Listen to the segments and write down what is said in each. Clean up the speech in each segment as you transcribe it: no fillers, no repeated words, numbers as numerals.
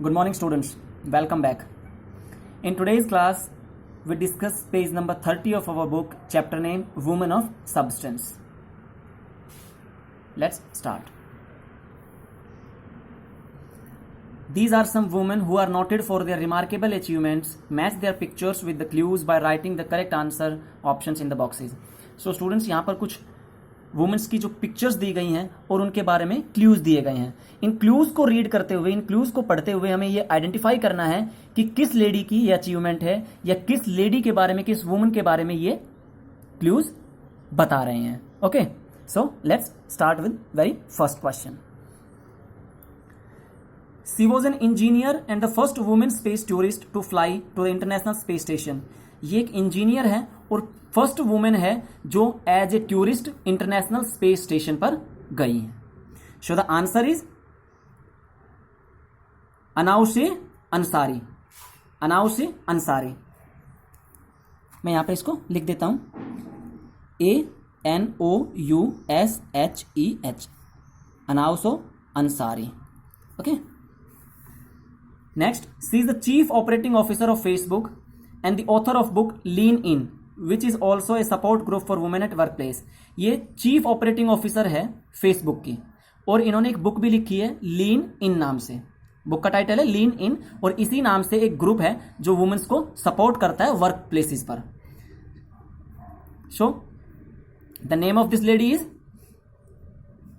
Good morning, students. Welcome back. In today's class, we discuss page number 30 of our book, chapter name Women of Substance. Let's start. These are some women who are noted for their remarkable achievements. Match their pictures with the clues by writing the correct answer options in the boxes. So students, यहाँ पर कुछ women's की जो pictures दी गई हैं और उनके बारे में क्लूज दिए गए हैं. इन क्लूज को रीड करते हुए, इन क्लूज को पढ़ते हुए हमें ये आइडेंटिफाई करना है कि किस लेडी की ये अचीवमेंट है या किस लेडी के बारे में, किस वुमन के बारे में ये क्लूज बता रहे हैं. Okay, so let's start with very first question. She was an engineer and the first woman space tourist to fly to the International Space Station. ये एक इंजीनियर है और फर्स्ट वुमेन है जो as a tourist international space station पर गई है. So the answer is Anousheh Ansari. Anousheh Ansari. मैं यहां पे इसको लिख देता हूं, ANOUSHEH. Anousheh Ansari. Okay. Next, she is the chief operating officer of Facebook and the author of book Lean In, which is also a support group for women at workplace. ये chief operating officer है Facebook की और इन्होंने एक book भी लिखी है लीन इन नाम से. बुक का टाइटल है लीन इन और इसी नाम से एक ग्रुप है जो वुमेन्स को सपोर्ट करता है वर्क प्लेसेस पर. So the name of this lady is,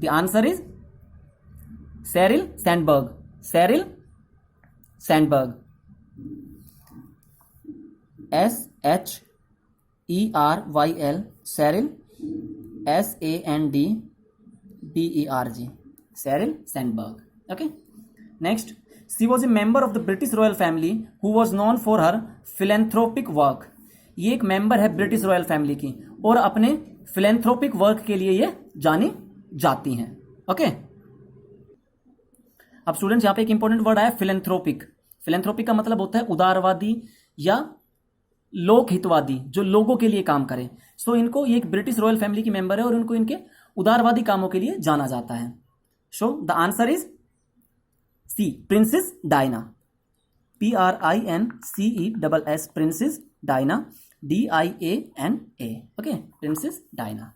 the answer is Sheryl Sandberg. Sheryl Sandberg. SHERYL. Sheryl SANDBERG. Sheryl Sandberg. Okay. Next, she was a member of the British royal family who was known for her philanthropic work. ये एक member है British royal family की और अपने philanthropic work के लिए ये जानी जाती हैं. ओके. अब स्टूडेंट्स, यहां पे एक इंपॉर्टेंट वर्ड आया फिलेंथ्रोपिक. फिलेंथ्रोपिक का मतलब होता है उदारवादी या लोक हितवादी, जो लोगों के लिए काम करे. सो इनको, ये एक ब्रिटिश रॉयल फैमिली की मेंबर है और इनको इनके उदारवादी कामों के लिए जाना जाता है. So the answer is C, princess Diana. PRINCESS. Princess Diana. DIANA. Okay, princess Diana.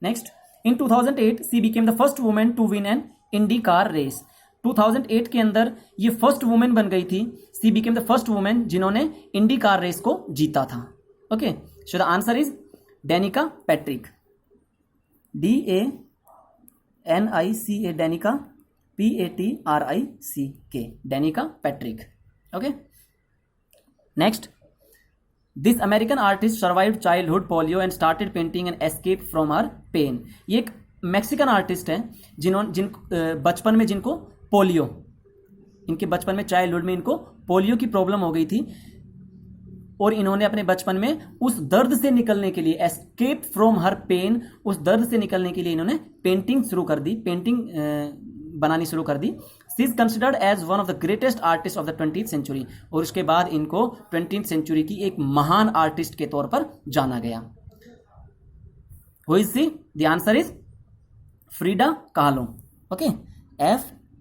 Next, in 2008 she became the first women to win an Indy car race. 2008 के अंदर ये फर्स्ट वुमेन बन गई थी. She became the first women जिन्होंने Indy car race को जीता था. Okay. So the answer is Danica Patrick. DANICA. Danica. PATRICK. Danica Patrick. Okay. Next, this American artist survived childhood polio and started painting and escape from her pain. ये एक Mexican artist हैं बचपन में जिनको polio, इनके बचपन में childhood में इनको पोलियो की प्रॉब्लम हो गई थी और इन्होंने अपने बचपन में उस दर्द से निकलने के लिए, एस्केप फ्रॉम हर पेन, उस दर्द से निकलने के लिए इन्होंने पेंटिंग शुरू कर दी, पेंटिंग बनानी शुरू कर दी. She is considered as one of the greatest artist of the 20th century. और उसके बाद इनको 20th सेंचुरी की एक महान आर्टिस्ट के तौर पर जाना गया. Who is she? The answer is Frida Kahlo. Okay.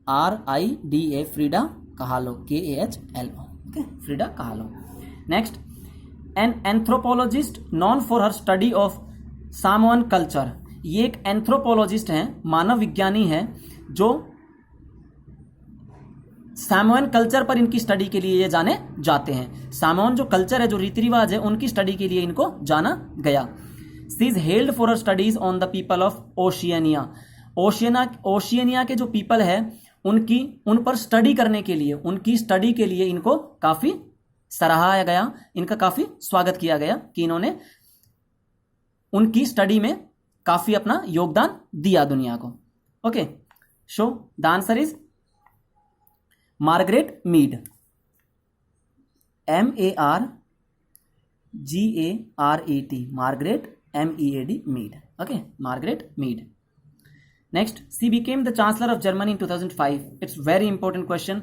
FRIDA. Frida Kahlo. KAHLO. Okay, Frida Kahlo. Next, an anthropologist known for her study of Samoan culture. ये एक एंथ्रोपोलॉजिस्ट हैं, मानव विज्ञानी हैं जो सामोअन कल्चर पर इनकी स्टडी के लिए ये जाने जाते हैं. सामोअन जो कल्चर है, जो रीति रिवाज है, उनकी स्टडी के लिए इनको जाना गया. She is hailed for her studies on the people of Oceania. ओशियनिया के जो पीपल है उन पर स्टडी करने के लिए, उनकी स्टडी के लिए इनको काफी सराहा गया, इनका काफी स्वागत किया गया कि इन्होंने उनकी स्टडी में काफी अपना योगदान दिया दुनिया को. Okay. So the answer is Margaret Mead. MARGARET. Margaret MEAD. Mead. Okay, Margaret Mead. Next, she became the chancellor of Germany in 2005. It's very important question.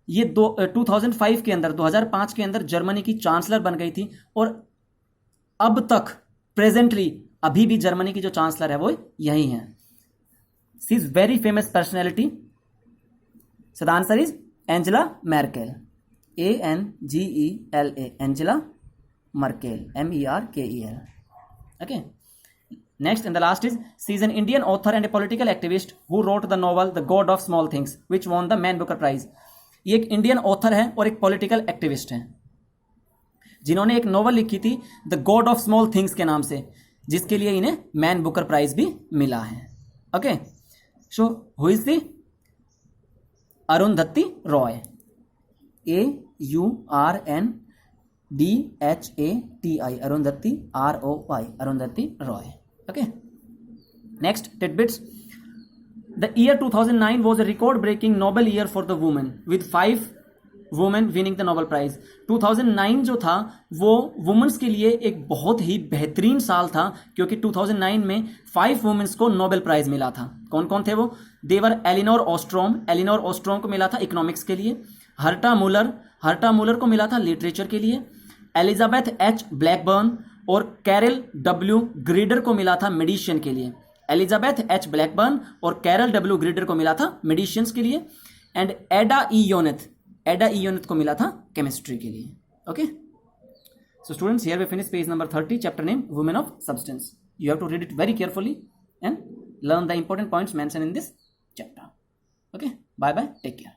ये 2005 के अंदर, 2005 के अंदर जर्मनी की चांसलर बन गई थी और अब तक प्रेजेंटली अभी भी जर्मनी की जो चांसलर है वो यही है. She is very famous personality. So the answer is Angela Merkel, ANGELA, Angela Merkel, MERKEL. Okay. Next and the last is, she is an Indian author and a political activist who wrote the novel The God of Small Things, which won the Man Booker Prize. ये एक Indian author है और एक political activist है जिन्होंने एक novel लिखी थी the God of small things के नाम से, जिसके लिए इन्हें मैन बुकर प्राइज भी मिला है. Okay, so who is the? Arundhati Roy, AURNDHATI, Arundhati ROY, Arundhati Roy. Okay, next titbits. The year 2009 was a record-breaking Nobel year for the women, with 5 women winning the Nobel Prize. 2009 जो था वो वुमेन्स के लिए एक बहुत ही बेहतरीन साल था, क्योंकि 2009 में 5 वुमेन्स को नोबेल प्राइज मिला था. कौन कौन थे वो? देवर एलिनोर ऑस्ट्रोम को मिला था इकोनॉमिक्स के लिए. हर्टा मुलर को मिला था लिटरेचर के लिए. एलिजाबेथ एच ब्लैकबर्न और कैरल डब्ल्यू ग्रीडर को मिला था मेडिसिन के लिए. एलिजाबेथ एच ब्लैकबर्न और कैरल डब्ल्यू ग्रीडर को मिला था मेडिसिन्स के लिए. एंड एडा ई योनेथ को मिला था केमिस्ट्री के लिए. Okay, so students, here we finish page number 30, chapter name women of substance. You have to read it very carefully and learn the important points mentioned in this chapter. Okay, bye bye, take care.